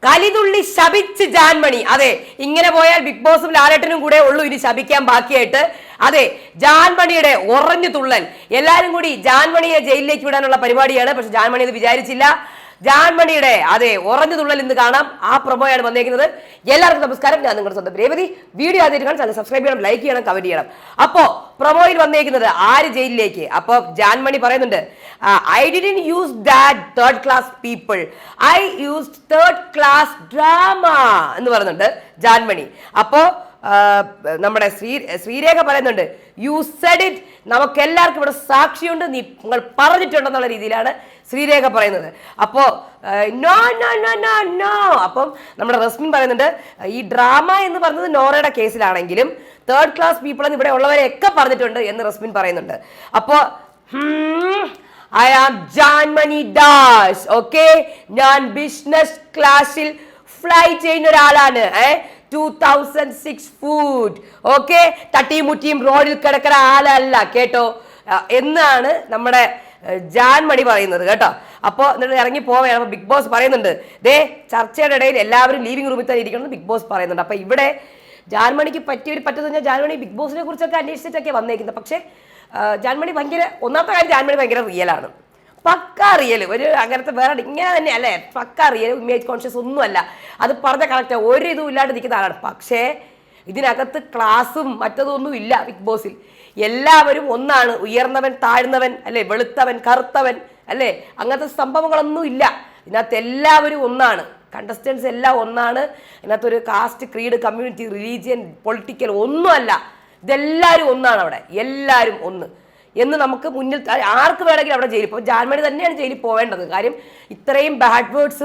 കലിതുള്ളി ശപിച്ച് ജാൻമണി. അതെ, ഇങ്ങനെ പോയാൽ ബിഗ് ബോസും ലാലേട്ടനും കൂടെ ഉള്ളൂ ഇനി ശപിക്കാൻ ബാക്കിയായിട്ട്. അതെ, ജാൻമണിയുടെ ഉറഞ്ഞു തുള്ളൽ. എല്ലാരും കൂടി ജാൻമണിയെ ജയിലിലേക്ക് വിടാനുള്ള പരിപാടിയാണ്. പക്ഷെ ജാൻമണി അത് വിചാരിച്ചില്ല. ജാൻമണിയുടെ അതെ ഉറഞ്ഞു തുള്ളൽ ഇന്ന് കാണാം. ആ പ്രൊമോയാണ് വന്നേക്കുന്നത്. എല്ലാവർക്കും നമസ്കാരം, ഞാൻ നിങ്ങളുടെ സ്വന്തം രേവതി. വീഡിയോ ആദ്യമായിട്ട് കാണാൻ ചാനൽ സബ്സ്ക്രൈബ് ചെയ്യണം, ലൈക്ക് ചെയ്യണം, കമന്റ് ചെയ്യണം. അപ്പോ പ്രൊമോയിൽ വന്നേക്കുന്നത് ആര് ജയിലിലേക്ക്. അപ്പൊ ജാൻമണി പറയുന്നുണ്ട്, I didn't use that third class people, I used third class drama എന്ന് പറയുന്നുണ്ട് ജാൻമണി. അപ്പോ നമ്മുടെ ശ്രീരേഖ പറയുന്നുണ്ട്, യു സെഡ് ഇറ്റ്, നമുക്ക് എല്ലാവർക്കും ഇവിടെ സാക്ഷിയുണ്ട്, നിങ്ങൾ പറഞ്ഞിട്ടുണ്ടെന്നുള്ള രീതിയിലാണ് ശ്രീരേഖ പറയുന്നത്. അപ്പോ no no no no no. അപ്പം നമ്മുടെ റസ്മിൻ പറയുന്നുണ്ട്, ഈ ഡ്രാമ എന്ന് പറഞ്ഞത് നോറയുടെ കേസിലാണെങ്കിലും തേർഡ് ക്ലാസ് പീപ്പിൾ എന്ന് ഇവിടെ ഉള്ളവരെയൊക്കെ പറഞ്ഞിട്ടുണ്ട് എന്ന് റസ്മിൻ പറയുന്നുണ്ട്. അപ്പോ I am Janmoni Das, okay, ഞാൻ ബിസിനസ് ക്ലാസ്സിൽ ഫ്ലൈ ചെയ്യുന്ന ഒരാളാണ്. 2006 ഫൂട്ട്, ഓക്കെ, തട്ടിയും മുട്ടിയും റോഡിൽ കിടക്കുന്ന ആളല്ല കേട്ടോ എന്നാണ് നമ്മുടെ ജാൻമണി പറയുന്നത് കേട്ടോ. അപ്പോൾ എന്നിട്ട് ഇറങ്ങി പോവുകയാണ്. അപ്പോൾ ബിഗ് ബോസ് പറയുന്നുണ്ട്, ദേ ചർച്ചയുടെ ഇടയിൽ എല്ലാവരും ലിവിംഗ് റൂമിൽ തന്നെ ഇരിക്കണം ബിഗ് ബോസ് പറയുന്നുണ്ട്. അപ്പോൾ ഇവിടെ ജാൻമണിക്ക് പറ്റുന്നത് കഴിഞ്ഞാൽ ജാൻമണി ബിഗ് ബോസിനെ കുറിച്ചൊക്കെ അന്വേഷിച്ചിട്ടൊക്കെ വന്നേക്കുന്നത്. പക്ഷേ ജാൻമണി ഭയങ്കര, ഒന്നാമത്തെ കാര്യം ജാൻമണി ഭയങ്കര റിയലാണ്, പക്ക റിയൽ. ഒരു അങ്ങനത്തെ വേറെ ഇങ്ങനെ തന്നെ അല്ലേ, പക്ക റിയൽ, ഇമേജ് കോൺഷ്യസ് ഒന്നുമല്ല. അത് പറഞ്ഞ കറക്റ്റ്, ഒരു ഇതും ഇല്ലാണ്ട് നിൽക്കുന്ന ആളാണ്. പക്ഷേ ഇതിനകത്ത് ക്ലാസ്സും മറ്റതൊന്നും ഇല്ല ബിഗ് ബോസിൽ. എല്ലാവരും ഒന്നാണ്, ഉയർന്നവൻ താഴ്ന്നവൻ അല്ലേ, വെളുത്തവൻ കറുത്തവൻ അല്ലേ, അങ്ങനത്തെ സംഭവങ്ങളൊന്നും ഇല്ല. ഇതിനകത്ത് എല്ലാവരും ഒന്നാണ്, കണ്ടസ്റ്റൻസ് എല്ലാം ഒന്നാണ്. ഇതിനകത്തൊരു caste, creed, community, religion, political ഒന്നുമല്ല. ഇതെല്ലാവരും ഒന്നാണ് അവിടെ, എല്ലാവരും ഒന്ന് എന്ന് നമുക്ക് മുന്നിൽ ആർക്ക് വേണമെങ്കിലും അവിടെ ജയിലിൽ പോകും. ജാൻമണി തന്നെയാണ് ജയിലിൽ പോവേണ്ടത്. കാര്യം ഇത്രയും ബാഡ് വേർഡ്സ്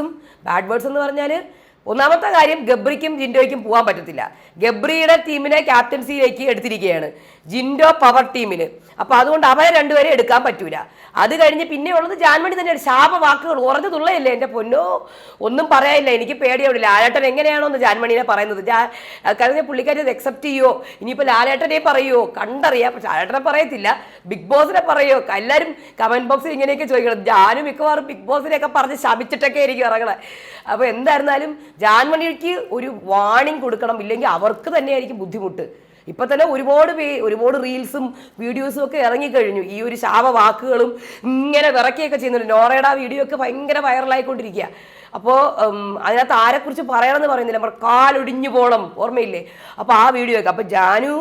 എന്ന് പറഞ്ഞാൽ, ഒന്നാമത്തെ കാര്യം ഗബ്രിക്കും ജിൻഡോയ്ക്കും പോകാൻ പറ്റത്തില്ല. ഗബ്രിയുടെ ടീമിനെ ക്യാപ്റ്റൻസിയിലേക്ക് എടുത്തിരിക്കുകയാണ്, ജിൻഡോ പവർ ടീമിന്. അപ്പൊ അതുകൊണ്ട് അവരെ രണ്ടുപേരെ എടുക്കാൻ പറ്റൂല. അത് കഴിഞ്ഞ് പിന്നെ ഉള്ളത് ജാൻമണി തന്നെയാണ്. ശാപവാക്കുകൾ ഉറഞ്ഞു തുള്ളയല്ലേ എൻ്റെ പൊന്നോ, ഒന്നും പറയാനില്ല. എനിക്ക് പേടിയാവില്ല. ലാലേട്ടൻ എങ്ങനെയാണോ എന്ന് ജാൻമണീനെ പറയുന്നത്. കഴിഞ്ഞ പുള്ളിക്കാരി അക്സെപ്റ്റ് ചെയ്യോ, ഇനിയിപ്പോൾ ലാലേട്ടനെ പറയുമോ കണ്ടറിയാം. പക്ഷെ ലാലേട്ടനെ പറയത്തില്ല, ബിഗ് ബോസിനെ പറയോ. എല്ലാവരും കമന്റ് ബോക്സിൽ ഇങ്ങനെയൊക്കെ ചോദിക്കണം. ജാനും മിക്കവാറും ബിഗ് ബോസിനെയൊക്കെ പറഞ്ഞ് ശപിച്ചിട്ടൊക്കെ ആയിരിക്കും ഇറങ്ങണേ. അപ്പോൾ എന്തായിരുന്നാലും ജാൻമണിക്ക് ഒരു വാണിംഗ് കൊടുക്കണം, ഇല്ലെങ്കിൽ അവർക്ക് തന്നെയായിരിക്കും ബുദ്ധിമുട്ട്. ഇപ്പൊ തന്നെ ഒരുപാട് റീൽസും വീഡിയോസും ഒക്കെ ഇറങ്ങിക്കഴിഞ്ഞു. ഈ ഒരു ശാപവാക്കുകളും ഇങ്ങനെ വിറക്കിയൊക്കെ ചെയ്യുന്നുണ്ട്. നോറയുടെ ആ വീഡിയോ ഒക്കെ ഭയങ്കര വൈറലായിക്കൊണ്ടിരിക്കുക. അപ്പോൾ അതിനകത്ത് ആരെക്കുറിച്ച് പറയണമെന്ന് പറയുന്നില്ല, നമ്മുടെ കാലൊടിഞ്ഞു പോകണം, ഓർമ്മയില്ലേ? അപ്പോൾ ആ വീഡിയോ ഒക്കെ. അപ്പോൾ ജാനു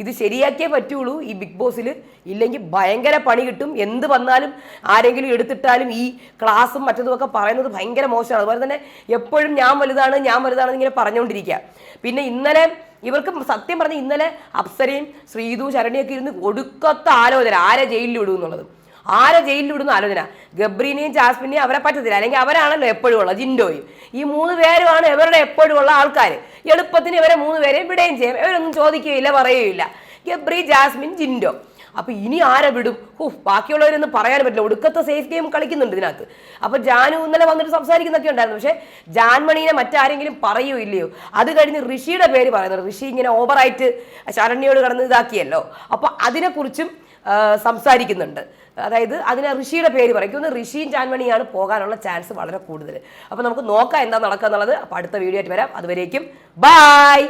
ഇത് ശരിയാക്കിയേ പറ്റുള്ളൂ ഈ ബിഗ് ബോസിൽ, ഇല്ലെങ്കിൽ ഭയങ്കര പണി കിട്ടും. എന്ത് വന്നാലും ആരെങ്കിലും എടുത്തിട്ടാലും ഈ ക്ലാസ്സും മറ്റതുമൊക്കെ പറയുന്നത് ഭയങ്കര മോശമാണ്. അതുപോലെ തന്നെ എപ്പോഴും ഞാൻ വലുതാണ് ഇങ്ങനെ പറഞ്ഞുകൊണ്ടിരിക്കുക. പിന്നെ ഇന്നലെ ഇവർക്ക് സത്യം പറഞ്ഞ് ഇന്നലെ അപ്സരയും ശ്രീതു ശരണിയൊക്കെ ഇരുന്ന് ഒടുക്കത്ത ആലോചന, ആരെ ജയിലിൽ വിടും എന്നുള്ളത്. ആരെ ജയിലിൽ വിടുന്ന ആലോചന. ഗബ്രീനെയും ജാസ്മിനെയും അവരെ പറ്റത്തില്ല, അല്ലെങ്കിൽ അവരാണല്ലോ എപ്പോഴും ഉള്ള ജിൻഡോയും. ഈ 3 പേരുമാണ് ഇവരുടെ എപ്പോഴും ഉള്ള ആൾക്കാർ. എളുപ്പത്തിന് ഇവരെ 3 പേരെയും വിടുകയും ചെയ്യാം. ഇവരൊന്നും ചോദിക്കുകയില്ല, പറയുകയില്ല. ഗബ്രി, ജാസ്മിൻ, ജിൻഡോ. അപ്പൊ ഇനി ആരെ വിടും? ബാക്കിയുള്ളവരൊന്നും പറയാൻ പറ്റില്ല. ഒടുക്കത്തെ സേഫ് ഗെയിം കളിക്കുന്നുണ്ട് ഇതിനകത്ത്. അപ്പൊ ജാനു ഇന്നലെ വന്നിട്ട് സംസാരിക്കുന്നൊക്കെ ഉണ്ടായിരുന്നു. പക്ഷെ ജാൻമണീനെ മറ്റാരെങ്കിലും പറയുകയോ ഇല്ലയോ? അത് കഴിഞ്ഞ് ഋഷിയുടെ പേര് പറയുന്നത്. ഋഷി ഇങ്ങനെ ഓവറായിട്ട് ശരണ്യോട് കടന്ന് ഇതാക്കിയല്ലോ. അപ്പൊ അതിനെക്കുറിച്ചും സംസാരിക്കുന്നുണ്ട്. അതായത് അതിനെ ഋഷിയുടെ പേര് പറയുന്നത്. ഋഷിയും ജാൻമണിയാണ് പോകാനുള്ള ചാൻസ് വളരെ കൂടുതൽ. അപ്പൊ നമുക്ക് നോക്കാം എന്താ നടക്കുക എന്നുള്ളത്. അപ്പൊ അടുത്ത വീഡിയോ ആയിട്ട് വരാം. അതുവരേക്കും ബൈ.